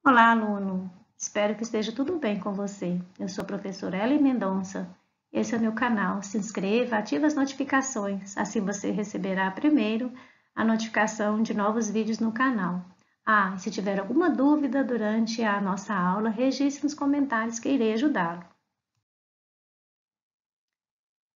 Olá, aluno! Espero que esteja tudo bem com você. Eu sou a professora Ellen Mendonça. Esse é o meu canal. Se inscreva, ative as notificações, assim você receberá primeiro a notificação de novos vídeos no canal. E se tiver alguma dúvida durante a nossa aula, registre nos comentários que irei ajudá-lo.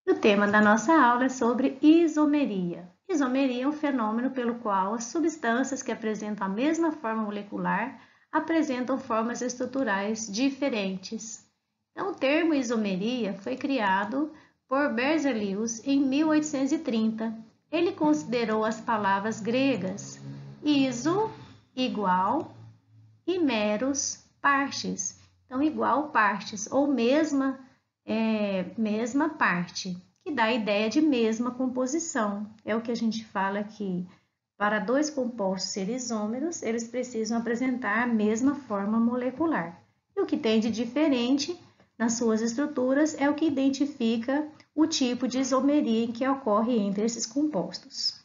O tema da nossa aula é sobre isomeria. Isomeria é um fenômeno pelo qual as substâncias que apresentam a mesma forma molecular apresentam formas estruturais diferentes. Então, o termo isomeria foi criado por Berzelius em 1830. Ele considerou as palavras gregas iso, igual, e meros, partes. Então, igual partes, ou mesma parte, que dá a ideia de mesma composição. É o que a gente fala aqui. Para dois compostos serem isômeros, eles precisam apresentar a mesma forma molecular. E o que tem de diferente nas suas estruturas é o que identifica o tipo de isomeria em que ocorre entre esses compostos.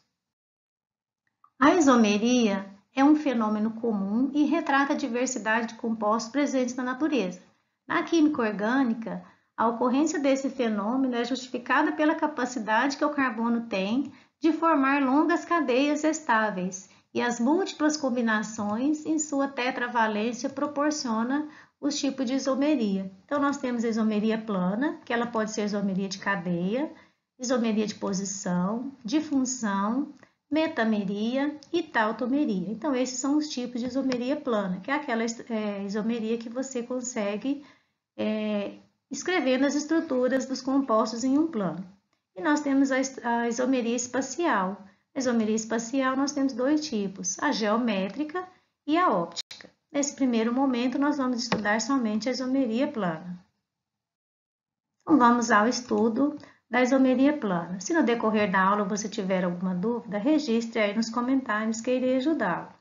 A isomeria é um fenômeno comum e retrata a diversidade de compostos presentes na natureza. Na química orgânica, a ocorrência desse fenômeno é justificada pela capacidade que o carbono tem de formar longas cadeias estáveis, e as múltiplas combinações em sua tetravalência proporciona os tipos de isomeria. Então, nós temos a isomeria plana, que ela pode ser isomeria de cadeia, isomeria de posição, de função, metameria e tautomeria. Então, esses são os tipos de isomeria plana, que é aquela isomeria que você consegue escrevendo as estruturas dos compostos em um plano. E nós temos a isomeria espacial. A isomeria espacial nós temos dois tipos, a geométrica e a óptica. Nesse primeiro momento, nós vamos estudar somente a isomeria plana. Então, vamos ao estudo da isomeria plana. Se no decorrer da aula você tiver alguma dúvida, registre aí nos comentários que irei ajudá-lo.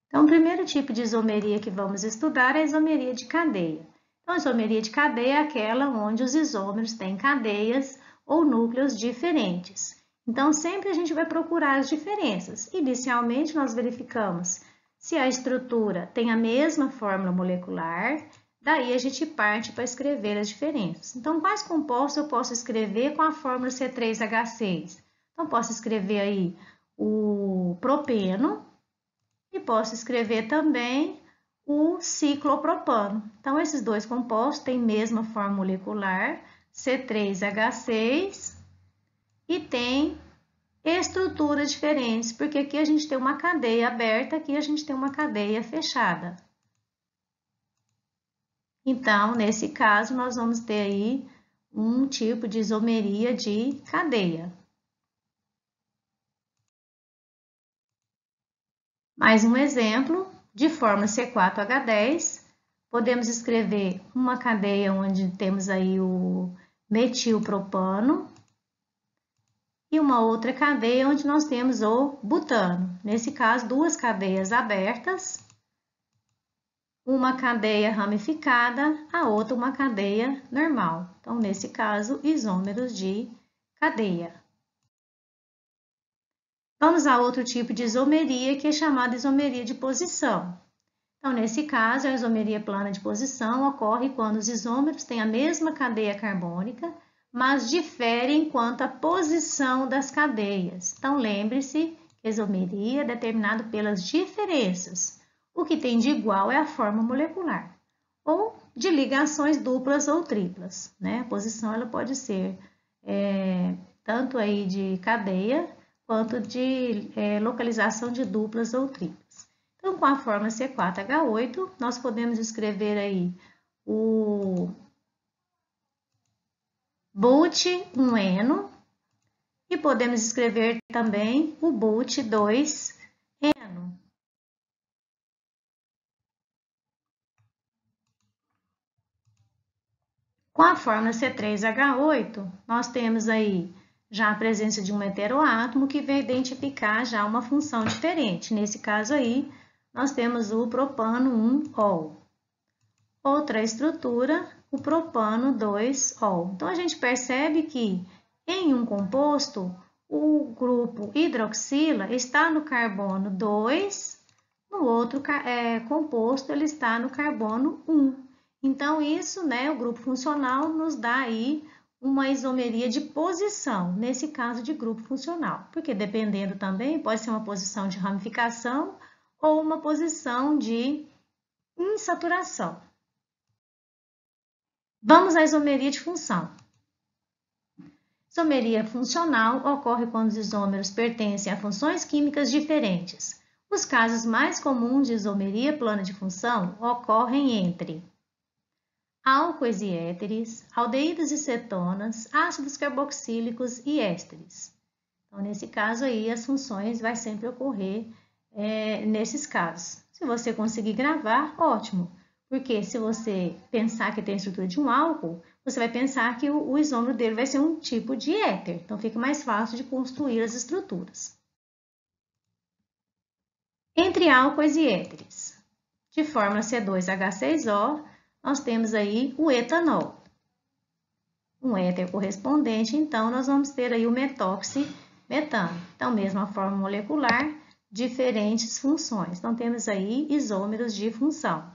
Então, o primeiro tipo de isomeria que vamos estudar é a isomeria de cadeia. Então, a isomeria de cadeia é aquela onde os isômeros têm cadeias ou núcleos diferentes. Então, sempre a gente vai procurar as diferenças. Inicialmente, nós verificamos se a estrutura tem a mesma fórmula molecular, daí a gente parte para escrever as diferenças. Então, quais compostos eu posso escrever com a fórmula C3H6? Então, posso escrever aí o propeno e posso escrever também o ciclopropano. Então, esses dois compostos têm mesma forma molecular, C3H6, e tem estruturas diferentes, porque aqui a gente tem uma cadeia aberta, aqui a gente tem uma cadeia fechada. Então, nesse caso, nós vamos ter aí um tipo de isomeria de cadeia. Mais um exemplo, de fórmula C4H10, podemos escrever uma cadeia onde temos aí o metilpropano e uma outra cadeia onde nós temos o butano. Nesse caso, duas cadeias abertas, uma cadeia ramificada, a outra uma cadeia normal. Então, nesse caso, isômeros de cadeia. Vamos a outro tipo de isomeria, que é chamada isomeria de posição. Então, nesse caso, a isomeria plana de posição ocorre quando os isômeros têm a mesma cadeia carbônica, mas diferem quanto à posição das cadeias. Então, lembre-se que a isomeria é determinada pelas diferenças. O que tem de igual é a forma molecular, ou de ligações duplas ou triplas, né? A posição ela pode ser tanto aí de cadeia, quanto de localização de duplas ou triplas. Então, com a fórmula C4H8, nós podemos escrever aí o but1eno e podemos escrever também o but2eno. Com a fórmula C3H8, nós temos aí já a presença de um heteroátomo que vai identificar já uma função diferente. Nesse caso aí, nós temos o propano 1-ol. Outra estrutura, o propano 2-ol. Então, a gente percebe que em um composto, o grupo hidroxila está no carbono 2, no outro composto ele está no carbono 1. Então, isso, né, o grupo funcional nos dá aí uma isomeria de posição, nesse caso de grupo funcional, porque dependendo também, pode ser uma posição de ramificação ou uma posição de insaturação. Vamos à isomeria de função. Isomeria funcional ocorre quando os isômeros pertencem a funções químicas diferentes. Os casos mais comuns de isomeria plana de função ocorrem entre álcoois e éteres, aldeídos e cetonas, ácidos carboxílicos e ésteres. Então, nesse caso aí, as funções vai sempre ocorrer nesses casos. Se você conseguir gravar, ótimo, porque se você pensar que tem a estrutura de um álcool, você vai pensar que o isômero dele vai ser um tipo de éter, então fica mais fácil de construir as estruturas. Entre álcoois e éteres, de fórmula C2H6O, nós temos aí o etanol. Um éter correspondente, então, nós vamos ter aí o metoximetano. Então, mesma forma molecular, diferentes funções. Então, temos aí isômeros de função.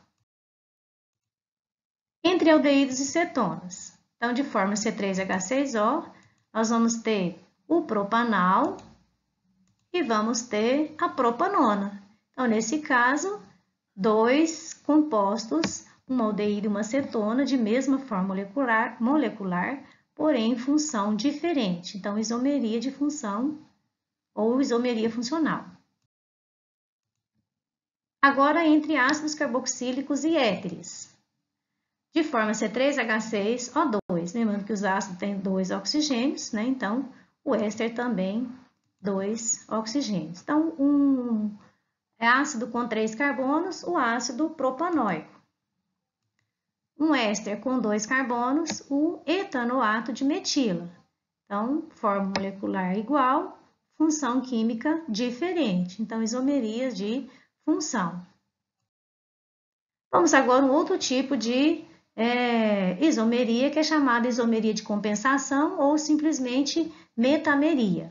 Entre aldeídos e cetonas. Então, de forma C3H6O, nós vamos ter o propanal e vamos ter a propanona. Então, nesse caso, dois compostos, uma aldeído e uma cetona, de mesma forma molecular, porém em função diferente. Então, isomeria de função ou isomeria funcional. Agora, entre ácidos carboxílicos e éteres. De forma C3H6O2, lembrando que os ácidos têm 2 oxigênios, né? Então, o éster também 2 oxigênios. Então, é ácido com 3 carbonos, o ácido propanóico. Um éster com 2 carbonos, o etanoato de metila. Então, forma molecular igual, função química diferente. Então, isomerias de função. Vamos agora a um outro tipo de isomeria, que é chamada isomeria de compensação ou simplesmente metameria.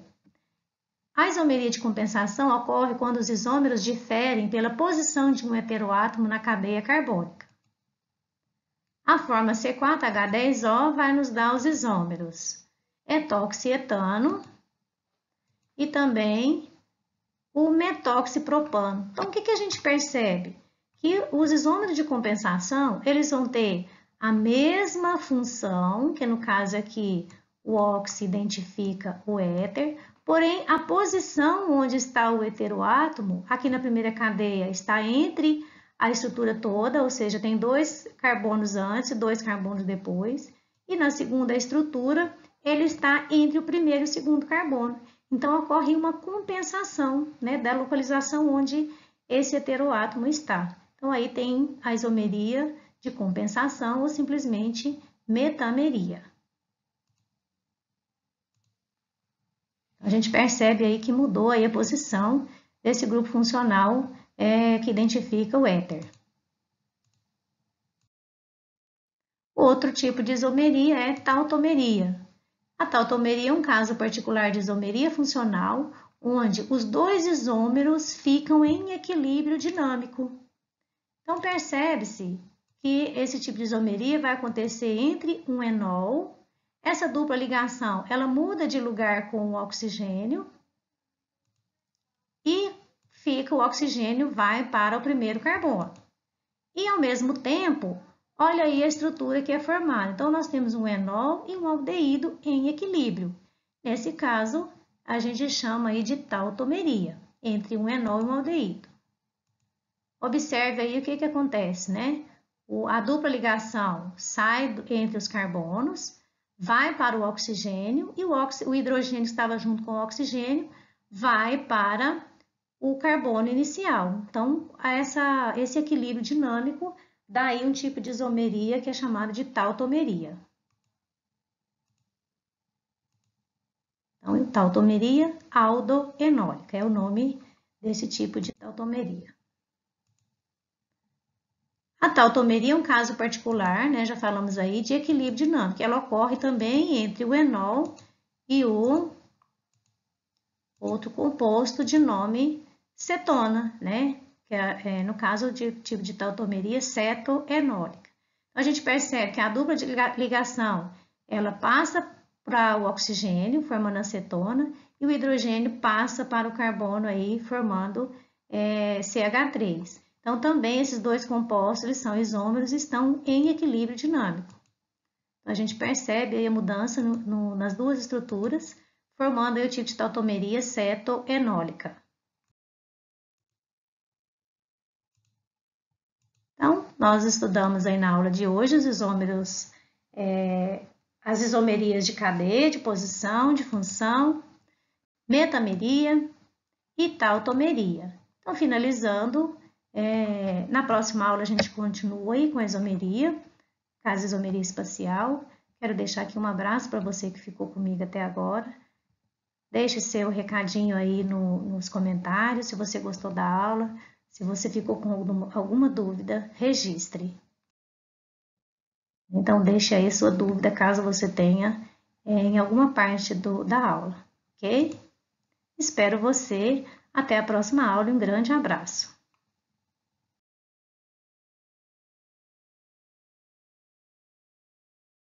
A isomeria de compensação ocorre quando os isômeros diferem pela posição de um heteroátomo na cadeia carbônica. A forma C4H10O vai nos dar os isômeros etoxietano e também o metoxipropano. Então, o que a gente percebe? Que os isômeros de compensação, eles vão ter a mesma função, que no caso aqui o óxido identifica o éter, porém a posição onde está o heteroátomo, aqui na primeira cadeia, está entre a estrutura toda, ou seja, tem 2 carbonos antes e 2 carbonos depois, e na segunda estrutura, ele está entre o primeiro e o segundo carbono. Então, ocorre uma compensação, né, da localização onde esse heteroátomo está. Então, aí tem a isomeria de compensação ou simplesmente metameria. A gente percebe aí que mudou aí a posição desse grupo funcional que identifica o éter. Outro tipo de isomeria é tautomeria. A tautomeria é um caso particular de isomeria funcional, onde os 2 isômeros ficam em equilíbrio dinâmico. Então, percebe-se que esse tipo de isomeria vai acontecer entre um enol. Essa dupla ligação, ela muda de lugar com o oxigênio e o oxigênio vai para o primeiro carbono. E, ao mesmo tempo, olha aí a estrutura que é formada. Então, nós temos um enol e um aldeído em equilíbrio. Nesse caso, a gente chama aí de tautomeria, entre um enol e um aldeído. Observe aí o que acontece, né? A dupla ligação sai entre os carbonos, vai para o oxigênio e o hidrogênio que estava junto com o oxigênio vai para o carbono inicial. Então, esse equilíbrio dinâmico dá aí um tipo de isomeria que é chamado de tautomeria. Então, tautomeria aldoenólica é o nome desse tipo de tautomeria. A tautomeria é um caso particular, né, já falamos aí, de equilíbrio dinâmico. Ela ocorre também entre o enol e o outro composto de nome cetona, né, que que é no caso de tipo de tautomeria cetoenólica. Então, a gente percebe que a dupla de ligação, ela passa para o oxigênio, formando acetona, e o hidrogênio passa para o carbono aí, formando CH3. Então, também esses dois compostos, eles são isômeros e estão em equilíbrio dinâmico. Então, a gente percebe aí a mudança nas duas estruturas, formando aí o tipo de tautomeria cetoenólica. Então, nós estudamos aí na aula de hoje os isômeros, as isomerias de cadeia, de posição, de função, metameria e tautomeria. Então, finalizando, na próxima aula a gente continua aí com a isomeria, caso isomeria espacial. Quero deixar aqui um abraço para você que ficou comigo até agora. Deixe seu recadinho aí nos comentários, se você gostou da aula. Se você ficou com alguma dúvida, registre. Então, deixe aí sua dúvida, caso você tenha em alguma parte da aula, ok? Espero você. Até a próxima aula e um grande abraço.